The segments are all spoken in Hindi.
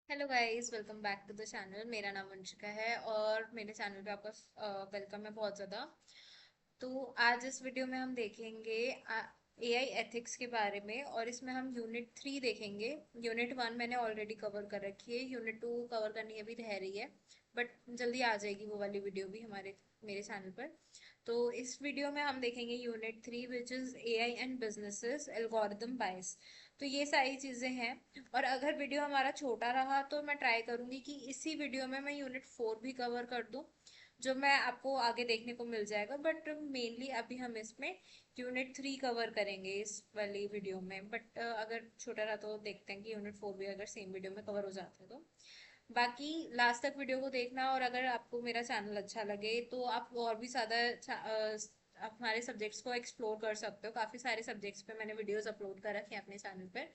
Hello guys, welcome back to the channel. मेरा नाम वंशिका है और मेरे चैनल पे आपका वेलकम है बहुत ज़्यादा। तो आज इस वीडियो में हम देखेंगे एआई एथिक्स के बारे में, और इसमें हम यूनिट 3 देखेंगे। यूनिट 1 मैंने ऑलरेडी कवर कर रखी है, यूनिट 2 कवर करनी अभी रह रही है, बट जल्दी आ जाएगी वो वाली वीडियो भी हमारे मेरे चैनल पर। तो इस वीडियो में हम देखेंगे unit 3 which is AI and businesses algorithm bias. तो ये सारी चीज़ें हैं। और अगर वीडियो हमारा छोटा रहा तो मैं ट्राई करूंगी कि इसी वीडियो में मैं यूनिट 4 भी कवर कर दूं, जो मैं आपको आगे देखने को मिल जाएगा। बट मेनली अभी हम इसमें यूनिट 3 कवर करेंगे इस वाली वीडियो में। बट अगर छोटा रहा तो देखते हैं कि यूनिट 4 भी अगर सेम वीडियो में कवर हो जाता है तो। बाकी लास्ट तक वीडियो को देखना, और अगर आपको मेरा चैनल अच्छा लगे तो आप और भी ज़्यादा आप हमारे सब्जेक्ट्स को एक्सप्लोर कर सकते हो। काफ़ी सारे सब्जेक्ट्स पे मैंने वीडियोस अपलोड कर रखे हैं अपने चैनल पर।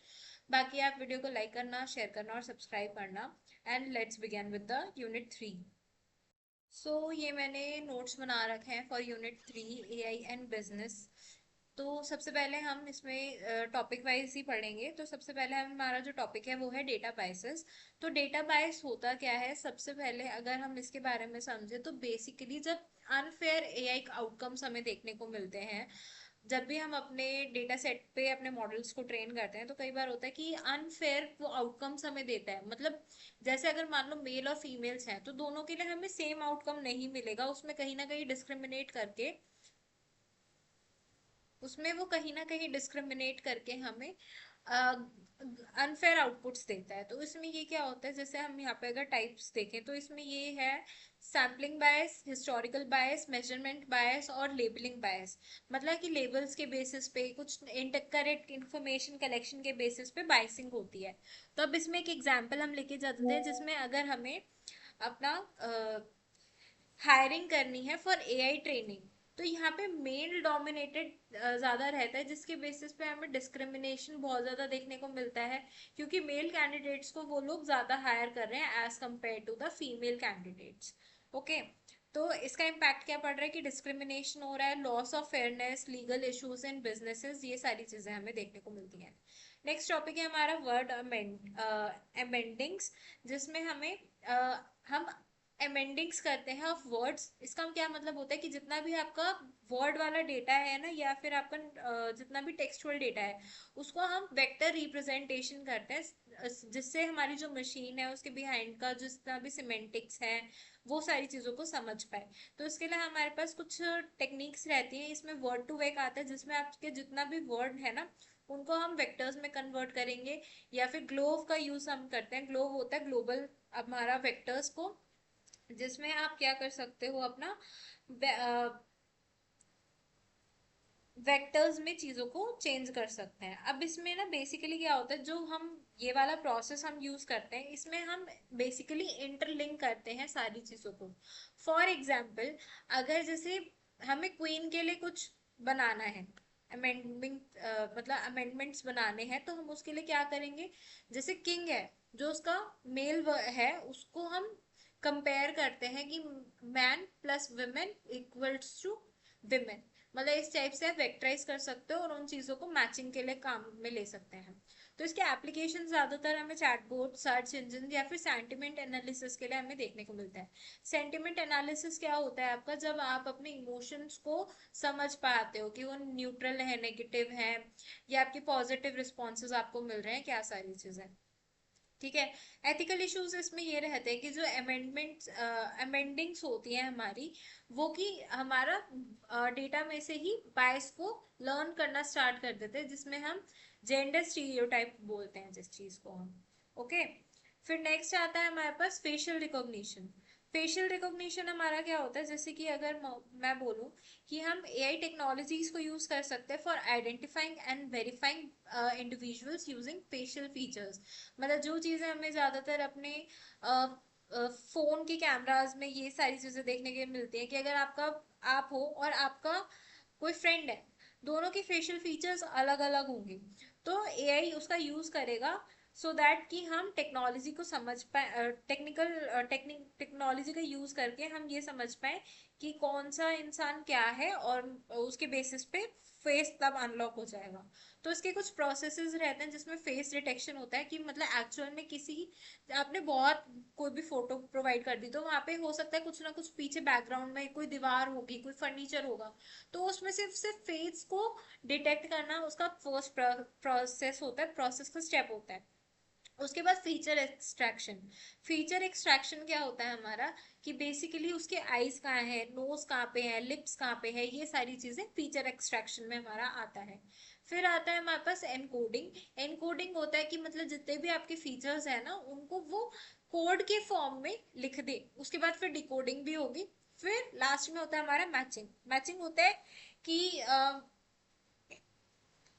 बाकी आप वीडियो को लाइक करना, शेयर करना और सब्सक्राइब करना। And let's begin with the unit 3। ये मैंने नोट्स बना रखे हैं for unit 3 AI and business. तो सबसे पहले हम इसमें टॉपिक वाइज ही पढ़ेंगे। तो सबसे पहले हमारा जो टॉपिक है वो है डेटा बायसेस। तो डेटा बायस होता क्या है, सबसे पहले अगर हम इसके बारे में समझे तो बेसिकली जब अनफेयर एआई आउटकम्स हमें देखने को मिलते हैं, जब भी हम अपने डेटा सेट पे अपने मॉडल्स को ट्रेन करते हैं, तो कई बार होता है कि अनफेयर वो आउटकम्स हमें देता है। मतलब जैसे अगर मान लो मेल और फीमेल्स हैं तो दोनों के लिए हमें सेम आउटकम नहीं मिलेगा, उसमें कहीं ना कहीं डिस्क्रिमिनेट करके, उसमें वो कहीं ना कहीं डिस्क्रिमिनेट करके हमें अनफेयर आउटपुट्स देता है। तो इसमें ये क्या होता है, जैसे हम यहाँ पे अगर टाइप्स देखें तो इसमें ये है सैम्पलिंग बायस, हिस्टोरिकल बायस, मेजरमेंट बायस और लेबलिंग बायस। मतलब कि लेबल्स के बेसिस पे, कुछ इनकरेक्ट इंफॉर्मेशन कलेक्शन के बेसिस पे बायसिंग होती है। तो अब इसमें एक एग्जांपल हम लेके जाते हैं, जिसमें अगर हमें अपना हायरिंग करनी है फॉर एआई ट्रेनिंग, तो यहाँ पे मेल डोमिनेटेड ज़्यादा रहता है, जिसके बेसिस पे हमें डिस्क्रिमिनेशन बहुत ज़्यादा देखने को मिलता है, क्योंकि मेल कैंडिडेट्स को वो लोग ज़्यादा हायर कर रहे हैं as compare to the female candidates. Okay. तो इसका इम्पैक्ट क्या पड़ रहा है कि डिस्क्रिमिनेशन हो रहा है, loss of fairness, legal issues in businesses, ये सारी चीज़ें हमें देखने को मिलती हैं। नेक्स्ट टॉपिक है हमारा वर्ड अमेंडिंग्स, जिसमें हमें हम अमेंडिंग्स करते हैं ऑफ वर्ड्स। इसका क्या मतलब होता है कि जितना भी आपका वर्ड वाला डेटा है ना, या फिर आपका जितना भी टेक्सचुअल डेटा है, उसको हम वेक्टर रिप्रेजेंटेशन करते हैं, जिससे हमारी जो मशीन है उसके बिहाइंड का जितना भी सिमेंटिक्स है वो सारी चीज़ों को समझ पाए। तो इसके लिए हमारे पास कुछ टेक्निक्स रहती हैं। इसमें वर्ड टू वेक आता है, जिसमें आपके जितना भी वर्ड है ना उनको हम वेक्टर्स में कन्वर्ट करेंगे। या फिर ग्लोव का यूज हम करते हैं, ग्लोव होता है ग्लोबल हमारा वेक्टर्स को, जिसमें आप क्या कर सकते हो अपना वेक्टर्स में चीजों को चेंज कर सकते हैं। अब इसमें ना बेसिकली क्या होता है, जो हम ये वाला प्रोसेस हम यूज करते हैं, इसमें हम बेसिकली इंटरलिंक करते हैं सारी चीजों को। फॉर एग्जाम्पल, अगर जैसे हमें क्वीन के लिए कुछ बनाना है, अमेंडमेंट, मतलब अमेंडमेंट्स बनाने हैं, तो हम उसके लिए क्या करेंगे, जैसे किंग है, जो उसका मेल है, उसको हम कंपेयर करते हैं कि man plus women equals to women. मतलब इस टाइप से आप वेक्टराइज कर सकते हो और उन चीज़ों को मैचिंग के लिए काम में ले सकते हैं। तो इसके एप्लीकेशन ज़्यादातर हमें चैटबॉट, सर्च इंजन या फिर सेंटिमेंट एनालिसिस के लिए हमें देखने को मिलता है। सेंटिमेंट एनालिसिस क्या होता है आपका, जब आप अपने इमोशंस को समझ पाते हो कि वो न्यूट्रल है, नेगेटिव है, या आपके पॉजिटिव रिस्पॉन्सेज आपको मिल रहे हैं, क्या सारी चीज़ें। ठीक है। एथिकल इश्यूज इसमें ये रहते हैं कि जो अमेंडिंग्स होती हैं हमारी, वो कि हमारा डेटा में से ही बायस को लर्न करना स्टार्ट कर देते हैं, जिसमें हम जेंडर स्टीरियोटाइप बोलते हैं जिस चीज को हम। ओके। फिर नेक्स्ट आता है हमारे पास फेशियल रिकॉग्निशन। फेशियल रिकॉग्निशन हमारा क्या होता है, जैसे कि अगर मैं बोलूं कि हम एआई टेक्नोलॉजीज को यूज कर सकते हैं for identifying and verifying individuals using facial features. मतलब जो चीज़ें हमें ज़्यादातर अपने फ़ोन के कैमराज में ये सारी चीज़ें देखने के मिलती हैं, कि अगर आपका आप हो और आपका कोई फ्रेंड है, दोनों के फेशियल फीचर्स अलग अलग होंगे, तो एआई उसका यूज़ करेगा सो दैट कि हम टेक्नोलॉजी को समझ पाए, टेक्निकल टेक्नोलॉजी का यूज़ करके हम ये समझ पाए कि कौन सा इंसान क्या है, और उसके बेसिस पे फेस तब अनलॉक हो जाएगा। तो इसके कुछ प्रोसेसेस रहते हैं जिसमें फेस डिटेक्शन होता है कि मतलब एक्चुअल में किसी, आपने बहुत कोई भी फोटो प्रोवाइड कर दी तो वहां पे हो सकता है कुछ ना कुछ पीछे बैकग्राउंड में कोई दीवार होगी, कोई फर्नीचर होगा, तो उसमें सिर्फ फेस को डिटेक्ट करना उसका फर्स्ट प्रोसेस होता है, प्रोसेस का स्टेप होता है। उसके बाद फीचर एक्सट्रैक्शन। फीचर एक्सट्रैक्शन क्या होता है हमारा, कि बेसिकली उसके आईज कहाँ है, नोज कहाँ पे है, लिप्स कहाँ पे है, ये सारी चीजें फीचर एक्सट्रैक्शन में हमारा आता है। फिर आता है हमारे पास एनकोडिंग। एनकोडिंग होता है कि मतलब जितने भी आपके फीचर्स है ना उनको वो कोड के फॉर्म में लिख दे। उसके बाद फिर डिकोडिंग भी होगी। फिर लास्ट में होता है हमारा मैचिंग। मैचिंग होता है कि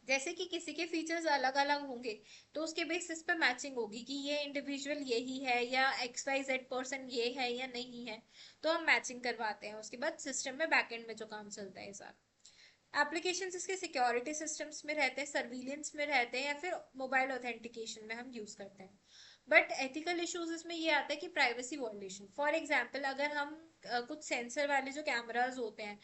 जैसे कि किसी के फीचर्स अलग अलग होंगे तो उसके बेसिस पे मैचिंग होगी कि ये इंडिविजुअल यही है या एक्स वाई जेड पर्सन ये है या नहीं है, तो हम मैचिंग करवाते हैं। उसके बाद सिस्टम में बैकएंड में जो काम चलता है सर, एप्लीकेशंस इसके सिक्योरिटी सिस्टम्स में रहते हैं, सर्विलेंस में रहते हैं, या फिर मोबाइल ऑथेंटिकेशन में हम यूज करते हैं। बट एथिकल इश्यूज इसमें ये आता है कि प्राइवेसी वॉयलेशन। फॉर एग्जांपल अगर हम कुछ सेंसर वाले जो कैमरास होते हैं,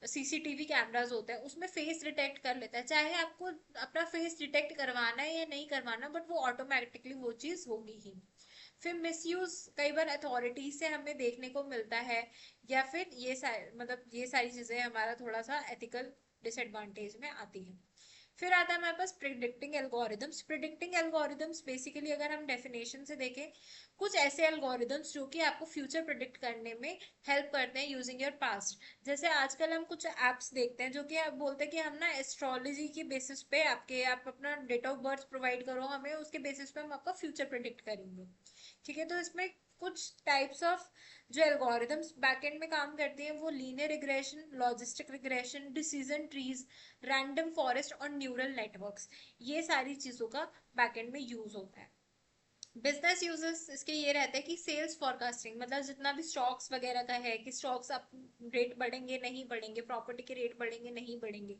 सीसीटीवी कैमरास होते हैं, उसमें फेस डिटेक्ट कर लेता है, चाहे आपको अपना फेस डिटेक्ट करवाना है या नहीं करवाना, बट वो ऑटोमेटिकली वो चीज होगी ही। फिर मिसयूज कई बार अथॉरिटी से हमें देखने को मिलता है, या फिर ये सारी मतलब ये सारी चीजें हमारा थोड़ा सा एथिकल डिसएडवांटेज में आती है। फिर आता है हमारे पास predicting algorithms. Predicting algorithms basically अगर हम डेफिनेशन से देखें, कुछ ऐसे एल्गोरिदम्स जो कि आपको फ्यूचर प्रिडिक्ट करने में हेल्प करते हैं यूजिंग योर पास्ट। जैसे आजकल हम कुछ एप्स देखते हैं जो कि आप बोलते हैं कि हम ना एस्ट्रोलॉजी के बेसिस पे आपके आप अपना डेट ऑफ बर्थ प्रोवाइड करो हमें, उसके बेसिस पे हम आपका फ्यूचर प्रिडिक्ट करेंगे। ठीक है, तो इसमें कुछ टाइप्स ऑफ जो एल्गोरिदम्स बैकएंड में काम करती हैं वो linear regression, logistic regression, decision trees, random forest और न्यूरल नेटवर्क्स, ये सारी चीजों का बैकएंड में यूज होता है। बिजनेस यूजर्स इसके ये रहते हैं कि सेल्स फॉरकास्टिंग, मतलब जितना भी स्टॉक्स वगैरह का है कि स्टॉक्स अप रेट बढ़ेंगे नहीं बढ़ेंगे, प्रॉपर्टी के रेट बढ़ेंगे नहीं बढ़ेंगे।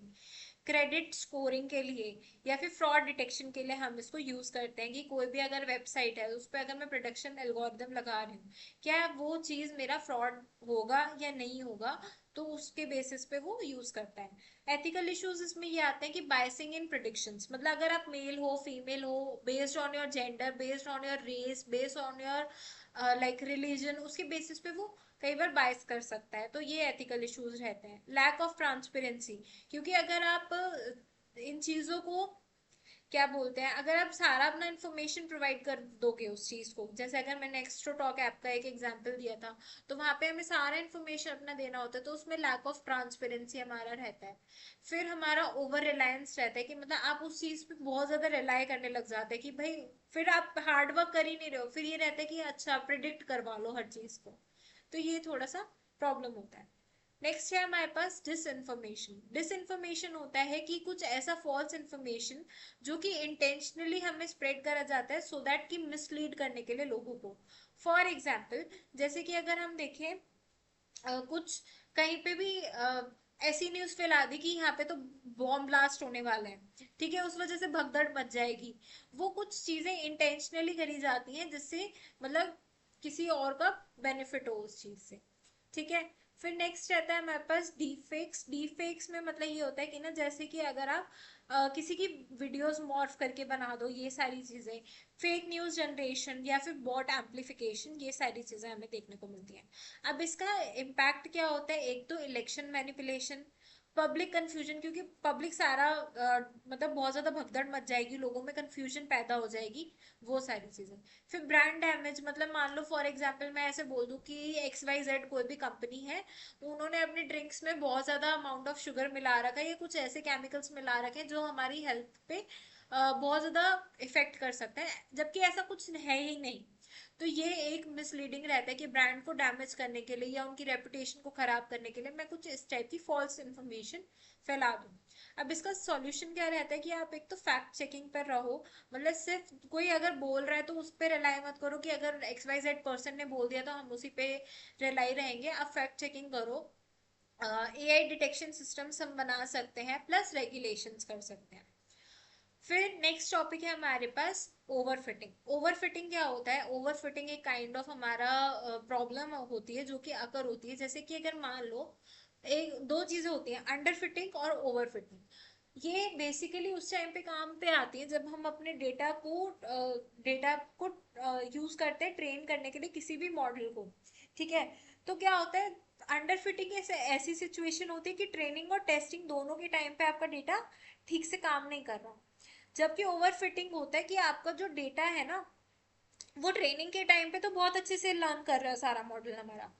क्रेडिट स्कोरिंग के लिए या फिर फ्रॉड डिटेक्शन के लिए हम इसको यूज करते हैं कि कोई भी अगर वेबसाइट है उस पर अगर मैं प्रोडक्शन एल्गोरिदम लगा रही हूँ, क्या वो चीज मेरा फ्रॉड होगा या नहीं होगा, तो उसके बेसिस पे वो यूज करता है। एथिकल इश्यूज इसमें ये आते हैं कि बायसिंग इन प्रिडिक्शंस, मतलब अगर आप मेल हो फीमेल हो, based on your gender, based on your race, based on your like religion, उसके बेसिस पे वो कई बार बायस कर सकता है, तो ये एथिकल इश्यूज रहते हैं। लैक ऑफ ट्रांसपेरेंसी, क्योंकि अगर आप इन चीजों को क्या बोलते हैं, अगर आप सारा अपना इन्फॉर्मेशन प्रोवाइड कर दोगे उस चीज को, जैसे अगर मैंने एक्स्ट्रा टॉक ऐप का एक एग्जांपल दिया था, तो वहां पे हमें सारा इन्फॉर्मेशन अपना देना होता है, तो उसमें लैक ऑफ ट्रांसपेरेंसी हमारा रहता है। फिर हमारा ओवर रिलायंस रहता है कि मतलब आप उस चीज पे बहुत ज्यादा रिलाई करने लग जाते हैं कि भाई फिर आप हार्ड वर्क कर ही नहीं रहे हो, फिर ये रहता है कि अच्छा प्रिडिक्ट करवा लो हर चीज को, तो ये थोड़ा सा प्रॉब्लम होता है। नेक्स्ट है हमारे पास डिसइंफॉर्मेशन। डिसइंफॉर्मेशन होता है कि कुछ ऐसा फॉल्स इन्फॉर्मेशन जो कि इंटेंशनली हमें स्प्रेड करा जाता है सो दैट कि मिसलीड करने के लिए लोगों को। फॉर एग्जाम्पल जैसे कि अगर हम देखें कुछ कहीं पे भी ऐसी न्यूज फैला दी कि यहाँ पे तो बॉम्ब ब्लास्ट होने वाला है, ठीक है, उस वजह से भगदड़ मच जाएगी। वो कुछ चीजें इंटेंशनली करी जाती हैं जिससे मतलब किसी और का बेनिफिट हो उस चीज से। ठीक है, फिर नेक्स्ट रहता है हमारे पास डीप फेक्स। डीप फेक्स में मतलब ये होता है कि ना जैसे कि अगर आप किसी की वीडियोस मॉर्फ करके बना दो, ये सारी चीजें, फेक न्यूज जनरेशन या फिर बॉट एम्पलीफिकेशन, ये सारी चीजें हमें देखने को मिलती हैं। अब इसका इम्पैक्ट क्या होता है, एक तो इलेक्शन मैनिपुलेशन, पब्लिक कंफ्यूजन, क्योंकि पब्लिक सारा मतलब बहुत ज्यादा भगदड़ मच जाएगी, लोगों में कंफ्यूजन पैदा हो जाएगी, वो सारी चीजें। फिर ब्रांड डैमेज, मतलब मान लो फॉर एग्जांपल मैं ऐसे बोल दूं कि एक्स वाई जेड कोई भी कंपनी है, उन्होंने अपने ड्रिंक्स में बहुत ज्यादा अमाउंट ऑफ शुगर मिला रखा है या कुछ ऐसे केमिकल्स मिला रखे हैं जो हमारी हेल्थ पे बहुत ज्यादा इफेक्ट कर सकते हैं, जबकि ऐसा कुछ है ही नहीं। तो ये एक मिसलीडिंग रहता है कि ब्रांड को डैमेज करने के लिए या उनकी रेपुटेशन को खराब करने के लिए मैं कुछ इस टाइप की फॉल्स इन्फॉर्मेशन फैला दूं। अब इसका सॉल्यूशन क्या रहता है कि आप एक तो फैक्ट चेकिंग पर रहो, मतलब सिर्फ कोई अगर बोल रहा है तो उस पर रिलाई मत करो कि अगर एक्स वाई जेड पर्सन ने बोल दिया तो हम उसी पे रिलाई रहेंगे, आप फैक्ट चेकिंग करो। एआई डिटेक्शन सिस्टम्स हम बना सकते हैं, प्लस रेगुलेशंस कर सकते हैं। फिर नेक्स्ट टॉपिक है हमारे पास ओवरफिटिंग। ओवरफिटिंग क्या होता है? ओवरफिटिंग एक काइंड ऑफ हमारा प्रॉब्लम होती है जो कि अकर होती है। जैसे कि अगर मान लो एक दो चीजें होती हैं, अंडर फिटिंग और ओवर फिटिंग। ये बेसिकली उस टाइम पे काम पे आती है जब हम अपने डेटा को यूज करते हैं ट्रेन करने के लिए किसी भी मॉडल को। ठीक है, तो क्या होता है, अंडर फिटिंग ऐसे ऐसी सिचुएशन होती है कि ट्रेनिंग और टेस्टिंग दोनों के टाइम पे आपका डेटा ठीक से काम नहीं कर रहा। जबकि ओवर फिटिंग होता है कि आपका जो डेटा है ना, वो ट्रेनिंग के टाइम पे तो बहुत अच्छे से लर्न कर रहा है सारा मॉडल हमारा,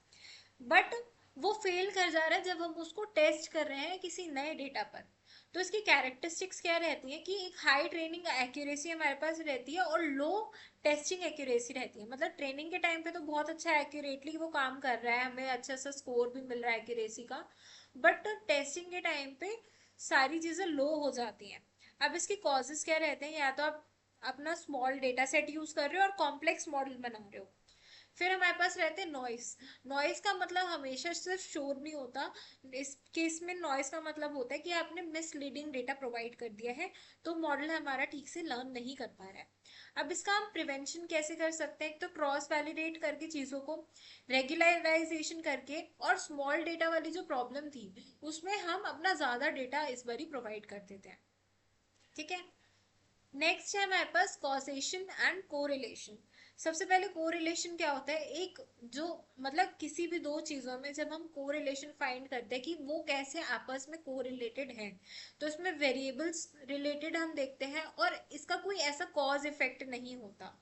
बट वो फेल कर जा रहा है जब हम उसको टेस्ट कर रहे हैं किसी नए डेटा पर। तो इसकी कैरेक्टरिस्टिक्स क्या रहती है कि एक हाई ट्रेनिंग एक्यूरेसी हमारे पास रहती है और लो टेस्टिंग एक्यूरेसी रहती है। मतलब ट्रेनिंग के टाइम पे तो बहुत अच्छा एक्यूरेटली वो काम कर रहा है, हमें अच्छा सा स्कोर भी मिल रहा है एक्यूरेसी का, बट टेस्टिंग के टाइम पे सारी चीज़ें लो हो जाती हैं। अब इसके कॉजेज क्या रहते हैं? या तो आप अपना स्मॉल डेटा सेट यूज कर रहे हो और कॉम्प्लेक्स मॉडल बना रहे हो। फिर हमारे पास रहते हैं नॉइस। नॉइस का मतलब हमेशा सिर्फ शोर नहीं होता। इस केस में नॉइस का मतलब होता है कि आपने मिसलीडिंग डेटा प्रोवाइड कर दिया है, तो मॉडल हमारा ठीक से लर्न नहीं कर पा रहा है। अब इसका हम प्रिवेंशन कैसे कर सकते हैं? एक तो क्रॉस वैलिडेट करके चीज़ों को, रेगुलराइजेशन करके, और स्मॉल डेटा वाली जो प्रॉब्लम थी उसमें हम अपना ज़्यादा डेटा इस बार ही प्रोवाइड कर देते हैं। ठीक है, नेक्स्ट है हमारे पास कॉजेशन एंड कोरिलेशन। सबसे पहले कोरिलेशन क्या होता है? एक जो मतलब किसी भी दो चीजों में जब हम कोरिलेशन फाइंड करते हैं कि वो कैसे आपस में कोरिलेटेड हैं, तो इसमें वेरिएबल्स रिलेटेड हम देखते हैं और इसका कोई ऐसा कॉज इफेक्ट नहीं होता।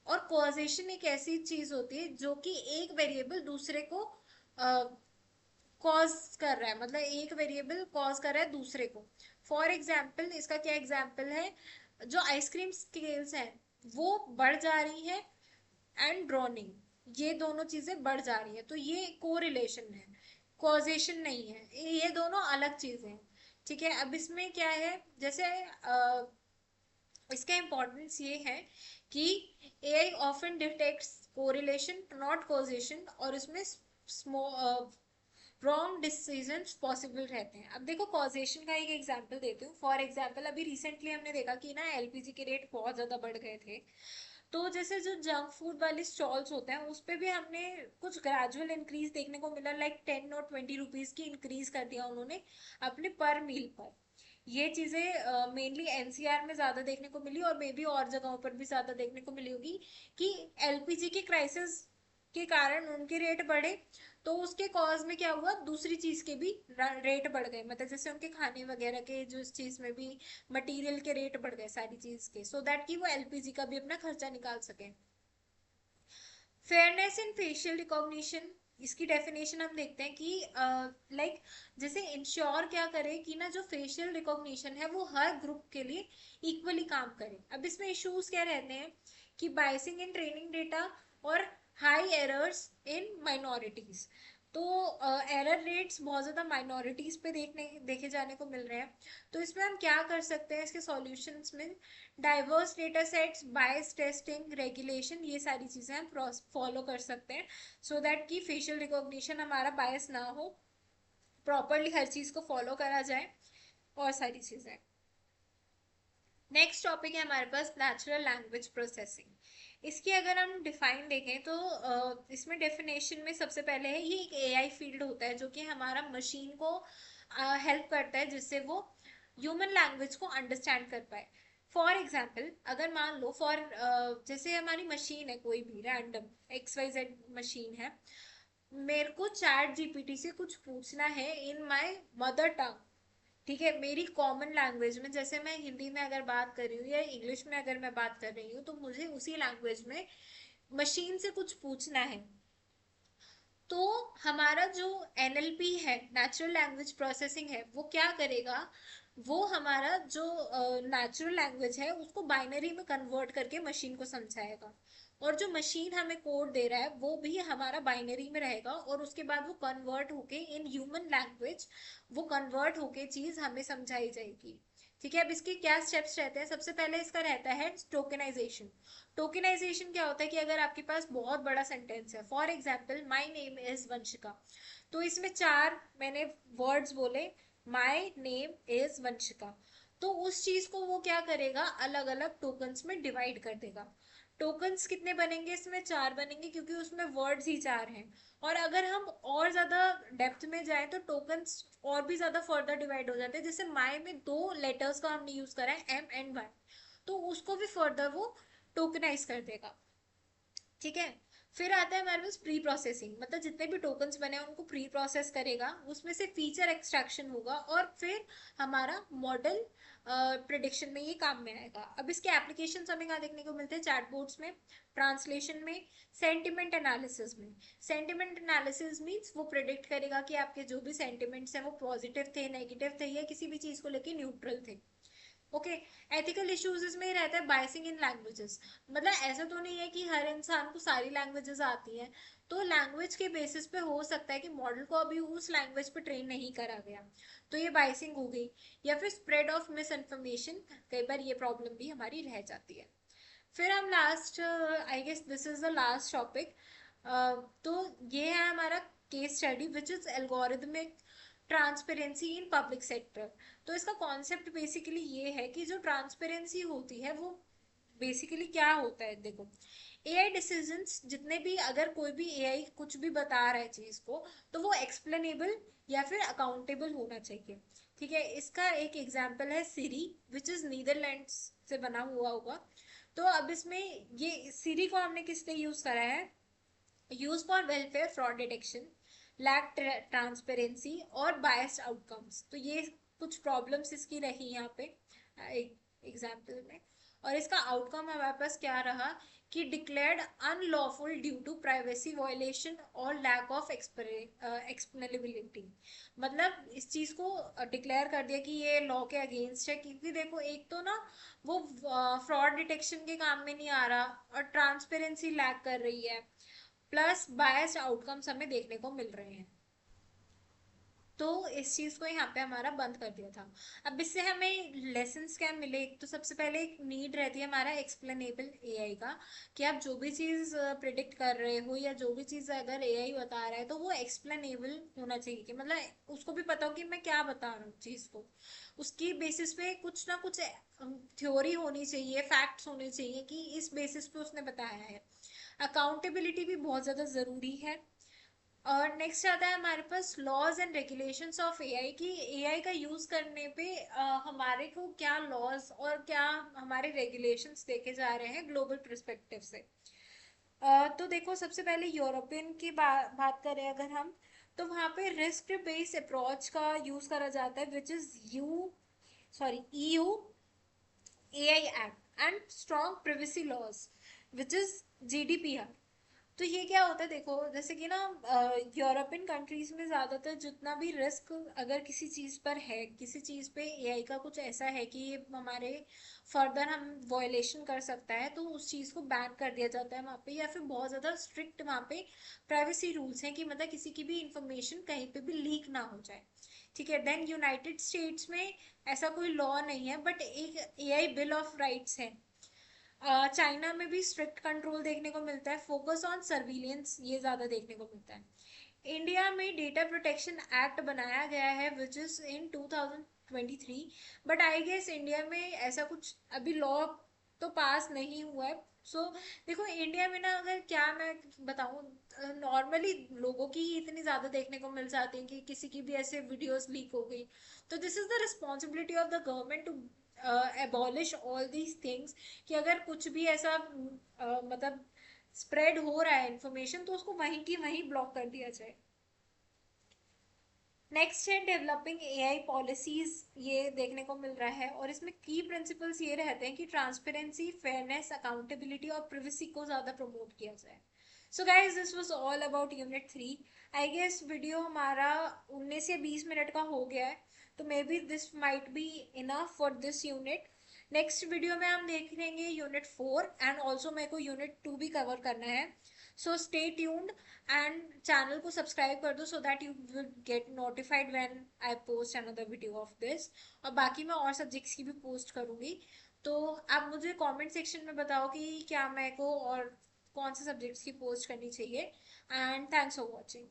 और कॉजेशन एक ऐसी चीज होती है जो कि एक वेरिएबल दूसरे को कॉज कर रहा है, मतलब एक वेरिएबल कॉज कर रहा है दूसरे को। फॉर एग्जाम्पल, इसका क्या एग्जाम्पल है? जो आइसक्रीम स्केल्स हैं वो बढ़ जा रही है, एंड ड्रोनिंग, ये दोनों चीजें बढ़ जा रही है, तो ये कोरिलेशन है, कॉजेशन नहीं है, ये दोनों अलग चीजें हैं। ठीक है, अब इसमें क्या है, जैसे इसका इम्पोर्टेंस ये है कि AI often detects correlation not causation, और इसमें रॉन्ग डिसीजंस पॉसिबल रहते हैं। अब देखो, कॉजेशन का एक एग्जांपल देती हूँ। फॉर एग्जांपल, अभी रिसेंटली हमने देखा कि ना एलपीजी के रेट बहुत ज़्यादा बढ़ गए थे। तो जैसे जो जंक फूड वाले स्टॉल्स होते हैं उस पे भी हमने कुछ ग्रेजुअल इंक्रीज देखने को मिला, लाइक 10 और 20 रुपीज़ की इंक्रीज कर दिया उन्होंने अपने पर मील पर। ये चीज़ें मेनली एनसीआर में ज़्यादा देखने को मिली, और मे बी और जगहों पर भी ज़्यादा देखने को मिली होगी कि एलपीजी के क्राइसिस के कारण उनके रेट बढ़े, तो उसके कॉज में क्या हुआ, दूसरी चीज के भी रेट बढ़ गए। मतलब जैसे उनके खाने वगैरह के जो इस चीज में भी मटेरियल के रेट बढ़ गए सारी चीज के, सो दैट कि वो एलपीजी का भी अपना खर्चा निकाल सके। फेयरनेस इन फेशियल रिकॉग्निशन, इसकी डेफिनेशन हम देखते हैं कि लाइक जैसे इंश्योर क्या करे कि ना जो फेशियल रिकॉग्निशन है वो हर ग्रुप के लिए इक्वली काम करे। अब इसमें इश्यूज क्या रहते हैं कि बाइसिंग इन ट्रेनिंग डेटा और हाई एरर्स इन माइनॉरिटीज। तो एरर रेट्स बहुत ज़्यादा माइनॉरिटीज़ पे देखे जाने को मिल रहे हैं। तो इसमें हम क्या कर सकते हैं? इसके सॉल्यूशंस में डाइवर्स डेटा सेट्स, बायस टेस्टिंग, रेगुलेशन, ये सारी चीज़ें हम फॉलो कर सकते हैं, सो दैट कि फेशियल रिकॉग्निशन हमारा बायस ना हो, प्रॉपरली हर चीज़ को फॉलो करा जाए, और सारी चीज़ें। नेक्स्ट टॉपिक है हमारे पास नेचुरल लैंग्वेज प्रोसेसिंग। इसकी अगर हम डिफाइन देखें तो इसमें डेफिनेशन में सबसे पहले है, ये एक एआई फील्ड होता है जो कि हमारा मशीन को हेल्प करता है जिससे वो ह्यूमन लैंग्वेज को अंडरस्टैंड कर पाए। फॉर एग्जाम्पल, अगर मान लो जैसे हमारी मशीन है, कोई भी रैंडम XYZ मशीन है, मेरे को चैट जीपीटी से कुछ पूछना है इन माय मदर टंग। ठीक है, मेरी कॉमन लैंग्वेज में, जैसे मैं हिंदी में अगर बात कर रही हूँ या इंग्लिश में अगर मैं बात कर रही हूँ, तो मुझे उसी लैंग्वेज में मशीन से कुछ पूछना है। तो हमारा जो एनएलपी है, नेचुरल लैंग्वेज प्रोसेसिंग है, वो क्या करेगा? वो हमारा जो नेचुरल लैंग्वेज है उसको बाइनरी में कन्वर्ट करके मशीन को समझाएगा, और जो मशीन हमें कोड दे रहा है वो भी हमारा बाइनरी में रहेगा, और उसके बाद वो कन्वर्ट होके इन ह्यूमन लैंग्वेज, वो कन्वर्ट होके चीज हमें समझाई जाएगी। ठीक है, अब इसके क्या स्टेप्स रहते हैं? सबसे पहले इसका रहता है टोकेनाइजेशन। टोकेनाइजेशन क्या होता है कि अगर आपके पास बहुत बड़ा सेंटेंस है, for example my name is Vanshika, तो इसमें चार मैंने वर्ड्स बोले, माई नेम इज वंशिका, तो उस चीज को वो क्या करेगा, अलग अलग टोकन्स में डिवाइड कर देगा। टोकन्स कितने बनेंगे इसमें, 4 बनेंगे, क्योंकि उसमें वर्ड्स ही 4 हैं। और अगर हम और ज्यादा डेप्थ में जाएं तो टोकन्स और भी ज्यादा फर्दर डिवाइड हो जाते हैं। जैसे माई में 2 लेटर्स का हमने यूज करा है, एम एंड वाई, तो उसको भी फर्दर वो टोकनाइज कर देगा। ठीक है। फिर आता है हमारे पास प्री प्रोसेसिंग, मतलब जितने भी टोकन्स बने हैं उनको प्री प्रोसेस करेगा, उसमें से फीचर एक्सट्रैक्शन होगा और फिर हमारा मॉडल प्रिडिक्शन में ये काम में आएगा। अब इसके एप्लीकेशन हमें कहाँ देखने को मिलते हैं, चैटबॉट्स में, ट्रांसलेशन में, सेंटिमेंट एनालिसिस में। सेंटिमेंट एनालिसिस मीन्स वो प्रिडिक्ट करेगा कि आपके जो भी सेंटिमेंट्स हैं वो पॉजिटिव थे, नेगेटिव थे, या किसी भी चीज को लेके न्यूट्रल थे। ओके। एथिकल इश्यूज इसमें रहता है बाइसिंग इन लैंग्वेजेस, मतलब ऐसा तो नहीं है कि हर इंसान को सारी लैंग्वेजेस आती हैं, तो लैंग्वेज के बेसिस पे हो सकता है कि मॉडल को अभी उस लैंग्वेज पे ट्रेन नहीं करा गया, तो ये बाइसिंग हो गई। या फिर स्प्रेड ऑफ मिस इन्फॉर्मेशन, कई बार ये प्रॉब्लम भी हमारी रह जाती है। फिर हम last, I guess this is the last topic, तो ये है हमारा case study which is algorithmic transparency in public sector. तो इसका कॉन्सेप्ट बेसिकली ये है कि जो ट्रांसपेरेंसी होती है वो बेसिकली क्या होता है, देखो एआई डिसीजंस जितने भी, अगर कोई भी एआई कुछ भी बता रहा है चीज को, तो वो एक्सप्लेनेबल या फिर अकाउंटेबल होना चाहिए। ठीक है। इसका एक एग्जांपल है सिरी, विच इज नीदरलैंड्स से बना हुआ होगा। तो अब इसमें ये सिरी को हमने किस लिए यूज करा है, use for welfare fraud detection, lack transparency और बायस्ड आउटकम्स। तो ये कुछ प्रॉब्लम्स इसकी रही यहाँ पे एक एग्जाम्पल में। और इसका आउटकम हमारे पास क्या रहा कि declared unlawful due to privacy violation और लैक ऑफ एक्सप्लेनेबिलिटी। मतलब इस चीज को डिक्लेयर कर दिया कि ये लॉ के अगेंस्ट है, क्योंकि देखो एक तो ना वो फ्रॉड डिटेक्शन के काम में नहीं आ रहा और ट्रांसपेरेंसी लैक कर रही है, प्लस बायस्ड आउटकम्स हमें देखने को मिल रहे हैं। तो इस चीज को यहाँ पे हमारा बंद कर दिया था। अब इससे हमें लेसन्स क्या मिले, एक तो सबसे पहले एक नीड रहती है हमारा एक्सप्लेनेबल एआई का, कि आप जो भी चीज प्रिडिक्ट कर रहे हो या जो भी चीज अगर एआई बता रहा है तो वो एक्सप्लेनेबल होना चाहिए, कि मतलब उसको भी पता हो कि मैं क्या बता रहा हूँ चीज को, उसकी बेसिस पे कुछ ना कुछ थ्योरी होनी चाहिए, फैक्ट्स होने चाहिए कि इस बेसिस पे उसने बताया है। अकाउंटेबिलिटी भी बहुत ज़्यादा ज़रूरी है। और नेक्स्ट आता है हमारे पास laws and regulations of AI, कि एआई का यूज़ करने पे हमारे को क्या लॉज और क्या हमारे रेगुलेशंस देखे जा रहे हैं ग्लोबल पर्सपेक्टिव से। तो देखो सबसे पहले यूरोपियन की बात करें अगर हम, तो वहाँ पे रिस्क बेस्ड अप्रोच का यूज़ करा जाता है, which is EU AI act and strong privacy laws, which is GDPR. तो ये क्या होता है, देखो जैसे कि ना यूरोपियन कंट्रीज में ज्यादातर जितना भी रिस्क अगर किसी चीज पर है, किसी चीज पे एआई का कुछ ऐसा है कि ये हमारे फर्दर हम वॉयलेशन कर सकता है, तो उस चीज को बैन कर दिया जाता है वहाँ पे, या फिर बहुत ज्यादा स्ट्रिक्ट वहाँ पे प्राइवेसी रूल्स हैं कि मतलब किसी की भी इंफॉर्मेशन कहीं पे भी लीक ना हो जाए। ठीक है। देन यूनाइटेड स्टेट्स में ऐसा कोई लॉ नहीं है, बट एक एआई बिल ऑफ राइट्स है। चाइना में भी स्ट्रिक्ट कंट्रोल देखने को मिलता है, फोकस ऑन सर्विलियंस ये ज्यादा देखने को मिलता है। इंडिया में डेटा प्रोटेक्शन एक्ट बनाया गया है which is in 2023, but I guess India में ऐसा कुछ अभी लॉ तो पास नहीं हुआ है। देखो इंडिया में ना, अगर क्या मैं बताऊं, नॉर्मली लोगों की ही इतनी ज्यादा देखने को मिल जाती है कि किसी की भी ऐसे वीडियोस लीक हो गई, तो this is the responsibility of the government to abolish all these things, कि अगर कुछ भी ऐसा मतलब स्प्रेड हो रहा है इंफॉर्मेशन, तो उसको वहीं की वहीं ब्लॉक कर दिया जाए। नेक्स्ट है डेवलपिंग एआई पॉलिसीज, ये देखने को मिल रहा है, और इसमें की प्रिंसिपल्स ये रहते हैं कि ट्रांसपेरेंसी, फेयरनेस, अकाउंटेबिलिटी और प्रिवेसी को ज्यादा प्रमोट किया जाए। So guys this was all about unit 3। I guess video हमारा 19 या 20 मिनट का हो गया है, तो may be this might be enough for this unit. Next video में हम देख लेंगे यूनिट 4, एंड ऑल्सो मेरे को यूनिट 2 भी कवर करना है। So stay tuned and channel को सब्सक्राइब कर दो, so that you will get notified when I post another video of this. और बाकी मैं और सब्जेक्ट्स की भी पोस्ट करूँगी, तो आप मुझे कमेंट सेक्शन में बताओ कि क्या मेरे को और कौन से सब्जेक्ट्स की पोस्ट करनी चाहिए। And thanks for watching.